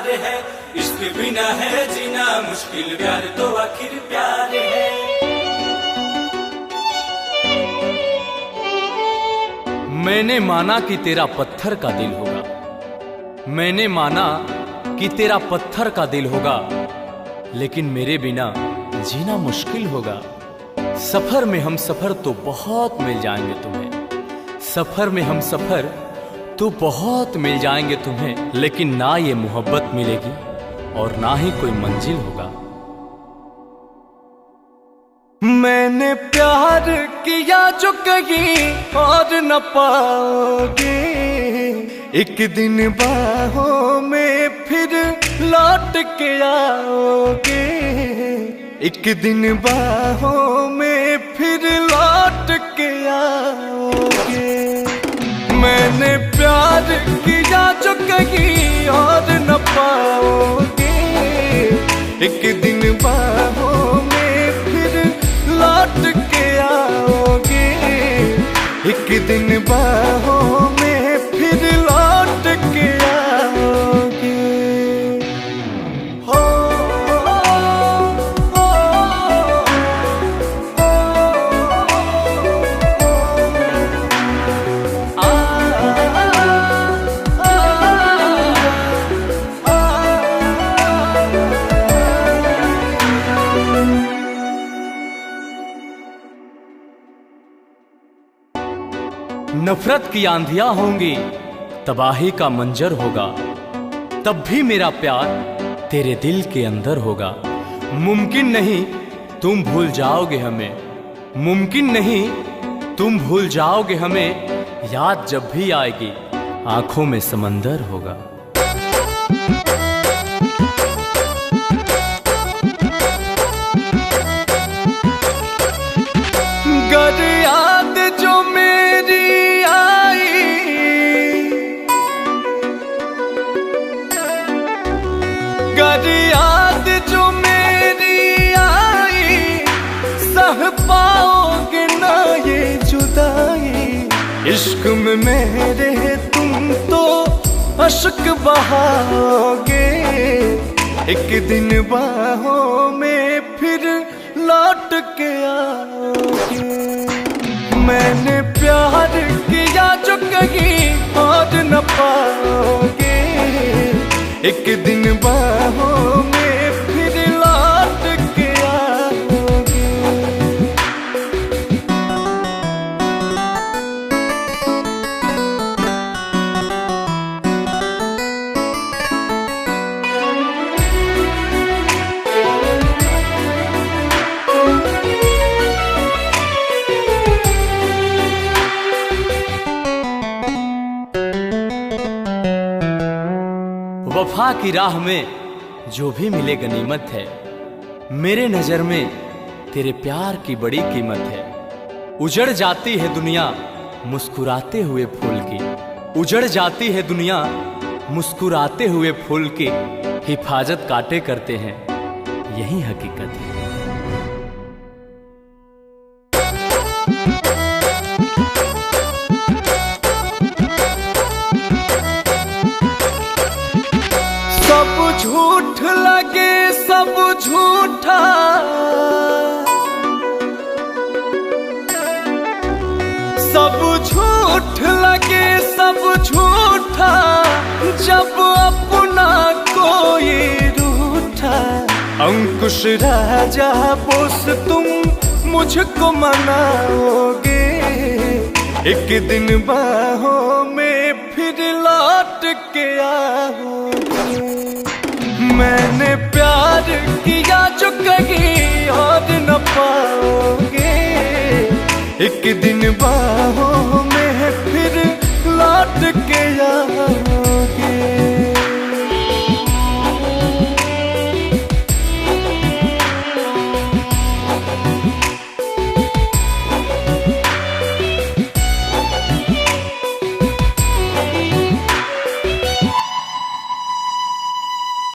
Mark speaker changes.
Speaker 1: प्यार है, इसके बिना है जीना मुश्किल, प्यार तो आखिर प्यार है।
Speaker 2: मैंने माना कि तेरा पत्थर का दिल होगा, मैंने माना कि तेरा पत्थर का दिल होगा, लेकिन मेरे बिना जीना मुश्किल होगा। सफर में हम सफर तो बहुत मिल जाएंगे तुम्हें, सफर में हम सफर तो बहुत मिल जाएंगे तुम्हें, लेकिन ना ये मोहब्बत मिलेगी और ना ही कोई मंजिल होगा। मैंने प्यार किया जो कहीं और न पाओगे, एक दिन बाहों में फिर लौट के आओगे, एक दिन बाहों में फिर लौट के आओगे। मैंने प्यार किया जो कहीं और न पाओगे, एक दिन बाहों में फिर लौट के आओगे, एक दिन बाहों में फिर लौट के आओगे। हो नफरत की आंधियां होंगी, तबाही का मंजर होगा, तब भी मेरा प्यार तेरे दिल के अंदर होगा। मुमकिन नहीं तुम भूल जाओगे हमें, मुमकिन नहीं तुम भूल जाओगे हमें, याद जब भी आएगी आंखों में समंदर होगा। गर याद जो मेरी आई, गर याद जो मेरी आई, सह पाओगे ना ये जुदाई। इश्क में मेरे तुम तो अश्क बहाओगे, एक दिन बाहों में फिर लौट के आओगे। मैंने प्यार किया जो कहीं और न पाओगे, एक दिन बाहों में फिर लौट के आओगे। वफा की राह में जो भी मिले गनीमत है, मेरे नजर में तेरे प्यार की बड़ी कीमत है। उजड़ जाती है दुनिया मुस्कुराते हुए फूल की, उजड़ जाती है दुनिया मुस्कुराते हुए फूल की, हिफाजत कांटे करते हैं यही हकीकत है। सब झूठ लगे सब झूठा, सब झूठ लगे सब झूठा, जब अपना कोई रूठा। अंकुश राजा बोस तुम मुझको मनाओगे, एक दिन बाहों में फिर लौट के आओगे। मैंने प्यार किया जो कहीं और न पाओगे, एक दिन बाहों